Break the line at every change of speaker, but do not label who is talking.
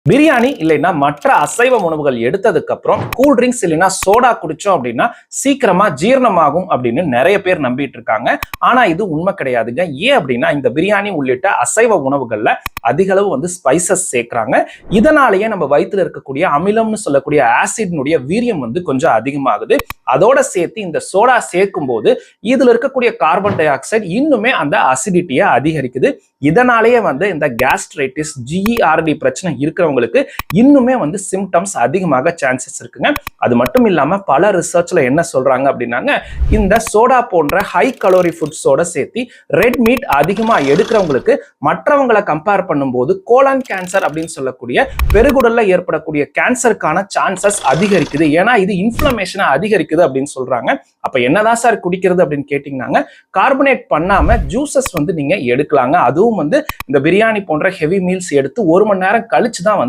பிரியாணி இல்லைன்னா மற்ற அசைவ உணவுகள் எடுத்ததுக்கு அப்புறம் கூல் ட்ரிங்க்ஸ் இல்லைன்னா சோடா குடிச்சோம் அப்படின்னா சீக்கிரமா ஜீரணமாகும் அப்படின்னு நிறைய பேர் நம்பிட்டு இருக்காங்க. ஆனா இது உண்மை கிடையாதுங்க. ஏன் அப்படின்னா இந்த பிரியாணி உள்ளிட்ட அசைவ உணவுகள்ல அதிக அளவு ஸ்பைசஸ் சேர்க்கிறாங்க. இதனாலேயே நம்ம வயிற்றுல இருக்கக்கூடிய அமிலம்னு சொல்லக்கூடிய ஆசிட்னுடைய வீரியம் கொஞ்சம் அதிகமாகுது. அதோட சேர்த்து இந்த சோடா சேர்க்கும் போது இதுல இருக்கக்கூடிய கார்பன் டை ஆக்சைடு இன்னுமே அந்த அசிடிட்டியை அதிகரிக்குது. இதனாலேயே இந்த கேஸ்ட்ரைட்டிஸ் ஜிஇஆர்டி பிரச்சனை இருக்கிறவங்களுக்கு இன்னுமே சிம்டம்ஸ் அதிகமாக சான்சஸ் இருக்குங்க. அது மட்டும் இல்லாம பல ரிசர்ச்ல என்ன சொல்றாங்க அப்படின்னாங்க, இந்த சோடா போன்ற ஹை கலோரி ஃபுட்ஸோட சேர்த்து ரெட் மீட் அதிகமா எடுக்கிறவங்களுக்கு மற்றவங்களை கம்பேர் பண்ணும்போது கோலன் கேன்சர் அப்படின்னு சொல்லக்கூடிய பெருகுடல்ல ஏற்படக்கூடிய கேன்சருக்கான சான்சஸ் அதிகரிக்குது. ஏன்னா இது இன்ஃப்ளமேஷனை அதிகரிக்குது அப்படின்னு சொல்றாங்க. அப்ப என்னதான் சார் குடிக்கிறது அப்படின்னு கேட்டீங்கன்னா, கார்பனேட் பண்ணாம ஜூசஸ் நீங்க எடுக்கலாங்க. அதுவும் இந்த பிரியாணி போன்ற ஹெவி மீல்ஸ் எடுத்து 1 மணி நேரம் கழிச்சு தான்